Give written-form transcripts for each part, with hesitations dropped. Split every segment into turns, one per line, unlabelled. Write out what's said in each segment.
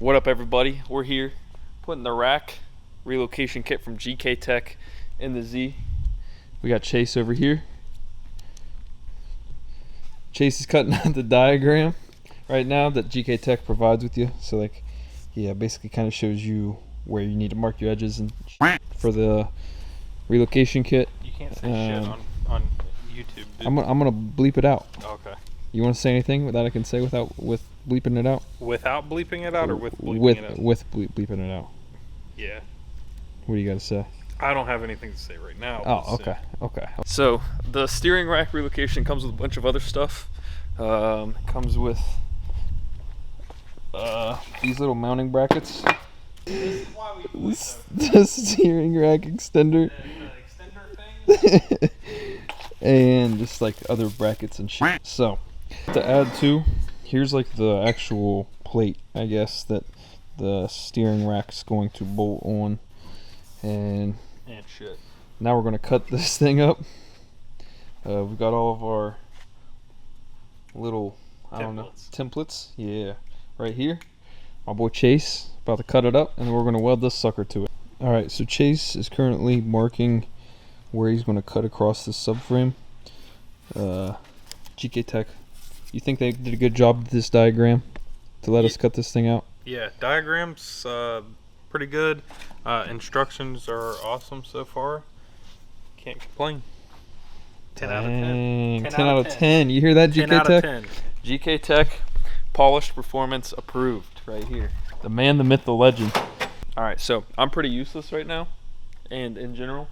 What up, everybody? We're here putting the rack relocation kit from GKTech in the Z. We got Chase over here. Chase is cutting out the diagram right now that GKTech provides with you. So like, yeah, basically kind of shows you where you need to mark your edges and for the relocation kit.
You can't say shit on YouTube, dude.
I'm gonna bleep it out.
Okay.
You want to say anything that I can say with bleeping it out?
Without bleeping it out, or with bleeping it out?
With bleeping it out.
Yeah.
What do you got to say?
I don't have anything to say right now.
Oh, okay. So the steering rack relocation comes with a bunch of other stuff. Comes with these little mounting brackets.
This is why we
the steering rack extender.
The extender thing.
And just like other brackets and shit. So to add to, here's like the actual plate, I guess, that the steering rack's going to bolt on. And
shit.
Now we're gonna cut this thing up. We've got all of our little templates. Yeah, right here. My boy Chase about to cut it up, and we're gonna weld this sucker to it. All right, so Chase is currently marking where he's gonna cut across the subframe. GKTech, you think they did a good job with this diagram to let us cut this thing out?
Yeah, diagrams pretty good. Instructions are awesome so far. Can't complain. 10 out of 10.
10 out of 10. You hear that, GKTech?
10 out of 10.
GKTech, polished performance approved right here. The man, the myth, the legend. All right, so I'm pretty useless right now and in general.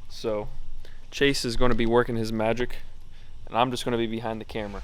So Chase is going to be working his magic, and I'm just going to be behind the camera.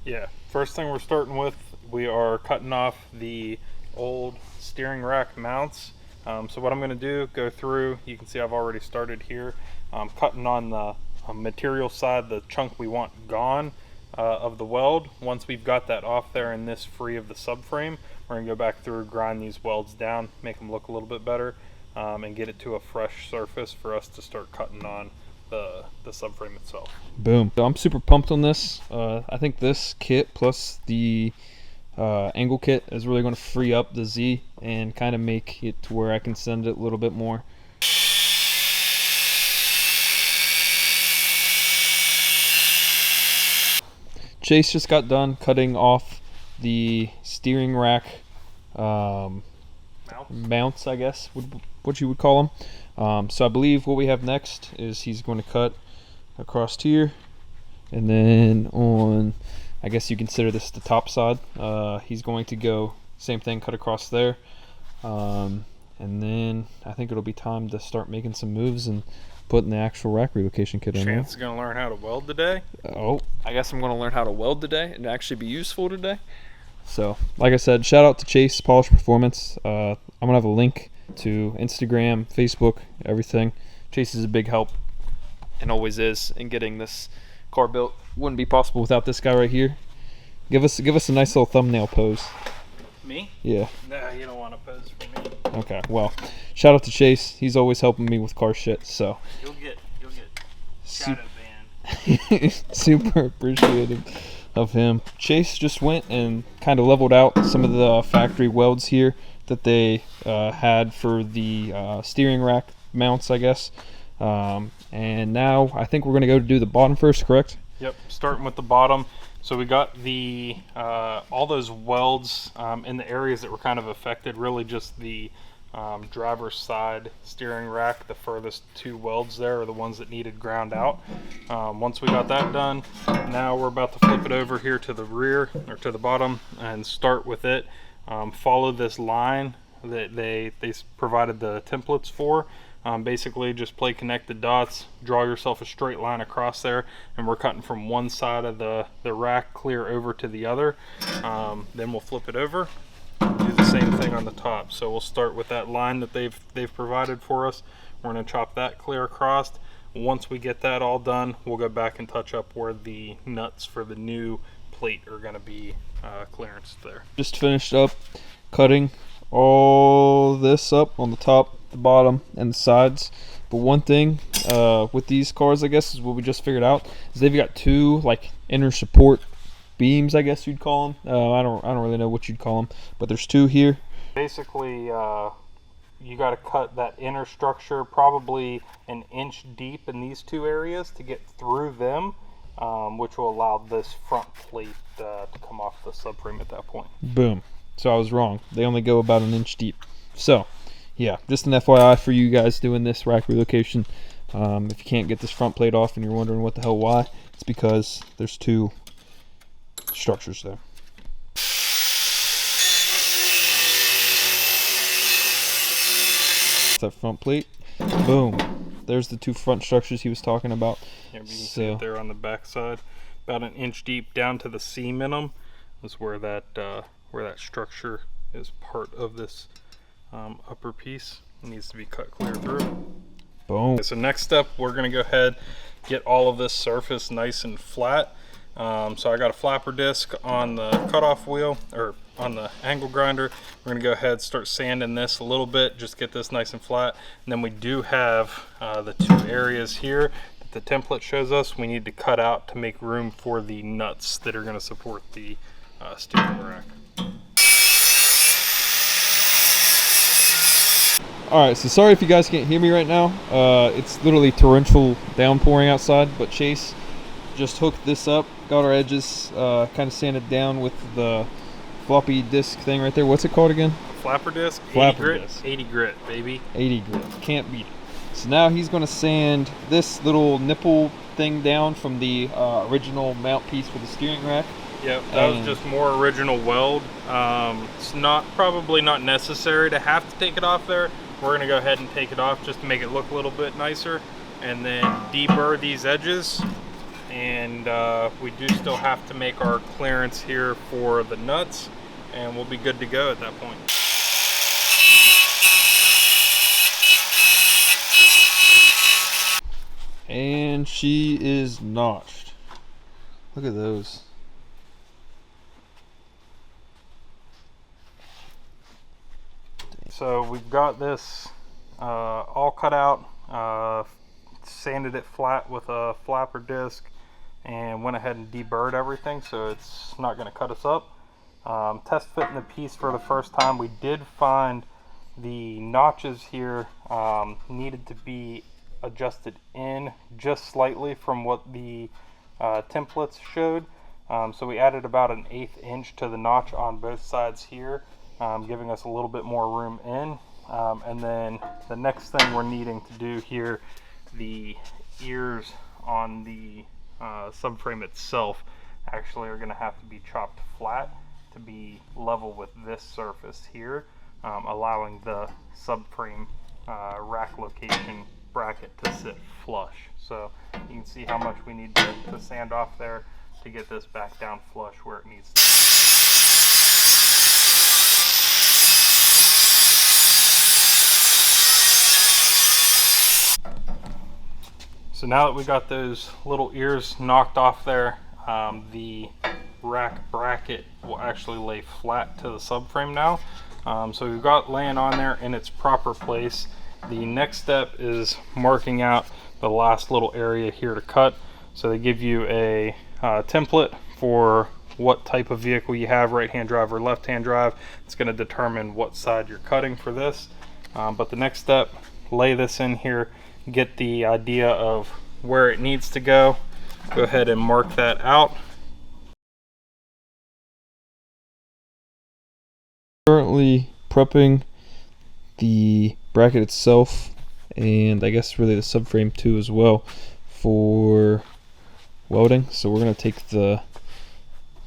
Yeah, first thing we're starting with, we are cutting off the old steering rack mounts. So what I'm going to do, go through, you can see I've already started here. I'm cutting on the material side, the chunk we want gone of the weld. Once we've got that off there and this free of the subframe, we're going to go back through, grind these welds down, make them look a little bit better, and get it to a fresh surface for us to start cutting on the subframe itself.
Boom. So I'm super pumped on this. I think this kit plus the angle kit is really going to free up the Z and kind of make it to where I can send it a little bit more. Chase just got done cutting off the steering rack mounts, I guess, what you would call them. So I believe what we have next is he's going to cut across here, and then on, I guess you consider this the top side, he's going to go same thing, cut across there, and then I think it'll be time to start making some moves and putting the actual rack relocation kit in there.
Chance is going to learn how to weld today.
Oh, I guess I'm going to learn how to weld today and actually be useful today. So like I said, shout out to Chase Polished Performance. I'm gonna have a link to Instagram, Facebook, everything. Chase is a big help and always is in getting this car built. Wouldn't be possible without this guy right here. Give us a nice little thumbnail pose.
Me?
Yeah.
Nah, you don't want to pose for me.
Okay, well, shout out to Chase. He's always helping me with car shit, so
You'll get shadow banned.
super appreciative of him. Chase just went and kind of leveled out some of the factory welds here that they had for the steering rack mounts, I guess. And now I think we're going to go do the bottom first, correct?
Yep, starting with the bottom. So we got the all those welds in the areas that were kind of affected, really just the driver's side steering rack. The furthest two welds there are the ones that needed ground out. Once we got that done, now we're about to flip it over here to the rear, or to the bottom, and start with it. Follow this line that they provided the templates for. Basically just play connected dots, draw yourself a straight line across there, and we're cutting from one side of the rack clear over to the other. Then we'll flip it over, do the same thing on the top. So we'll start with that line that they've provided for us. We're going to chop that clear across. Once we get that all done, we'll go back and touch up where the nuts for the new plate are going to be clearance there.
Just finished up cutting all this up on the top, the bottom, and the sides. But one thing with these cars, I guess, is what we just figured out, is they've got two like inner support beams, I guess you'd call them. I don't really know what you'd call them, but there's 2 here.
Basically, you got to cut that inner structure probably an inch deep in these 2 areas to get through them, which will allow this front plate to come off the subframe at that point.
Boom. So I was wrong. They only go about an inch deep. So, yeah, just an FYI for you guys doing this rack relocation. If you can't get this front plate off and you're wondering what the hell why, it's because there's 2 structures there. That front plate, boom, there's the 2 front structures he was talking about.
Yeah, you can see it there on the back side, about an inch deep down to the seam in them is where that structure is part of this upper piece. It needs to be cut clear through.
Boom.
Okay, so next step, we're going to go ahead, get all of this surface nice and flat. So I got a flapper disc on the cutoff wheel, or on the angle grinder. We're going to go ahead and start sanding this a little bit, just get this nice and flat. And then we do have the 2 areas here that the template shows us we need to cut out to make room for the nuts that are going to support the steering rack.
Alright, so sorry if you guys can't hear me right now. It's literally torrential downpouring outside, but Chase just hooked this up, got our edges kind of sanded down with the floppy disc thing right there. What's it called again?
Flapper disc.
Flapper
80 grit.
disc.
80 grit, baby.
80 grit. Can't beat it. So now he's going to sand this little nipple thing down from the original mount piece for the steering rack.
Yep, that was just more original weld. It's probably not necessary to have to take it off there. We're going to go ahead and take it off just to make it look a little bit nicer, and then deburr these edges. And we do still have to make our clearance here for the nuts, and we'll be good to go at that point.
And she is notched. Look at those.
So we've got this all cut out, sanded it flat with a flapper disc, and went ahead and deburred everything so it's not going to cut us up. Test fitting the piece for the first time. We did find the notches here needed to be adjusted in just slightly from what the templates showed. So we added about an 1/8 inch to the notch on both sides here, giving us a little bit more room in. And then the next thing we're needing to do here, the ears on the subframe itself actually are going to have to be chopped flat to be level with this surface here, allowing the subframe rack location bracket to sit flush. So you can see how much we need to sand off there to get this back down flush where it needs to be. So now that we got those little ears knocked off there, the rack bracket will actually lay flat to the subframe now. So we've got laying on there in its proper place. The next step is marking out the last little area here to cut. So they give you a template for what type of vehicle you have, right-hand drive or left-hand drive. It's going to determine what side you're cutting for this. But the next step, lay this in here, get the idea of where it needs to go. Go ahead and mark that out.
Currently prepping the bracket itself, and I guess really the subframe too as well, for welding. So we're going to take the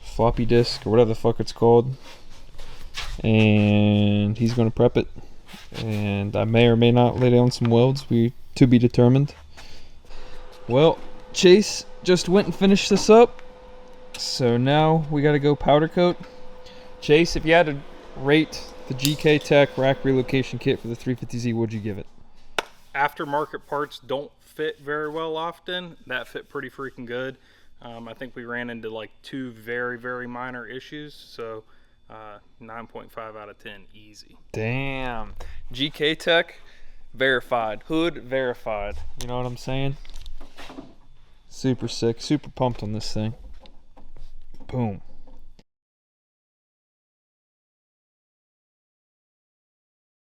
floppy disk or whatever the fuck it's called, and he's going to prep it, and I may or may not lay down some welds, to be determined. Well, Chase just went and finished this up, so now we got to go powder coat. Chase, if you had to rate the GKTech rack relocation kit for the 350Z, what'd you give it?
Aftermarket parts don't fit very well often. That fit pretty freaking good. I think we ran into like 2 very, very minor issues, so 9.5 out of 10, easy.
Damn. GKTech verified. Hood verified. You know what I'm saying? Super sick. Super pumped on this thing. Boom.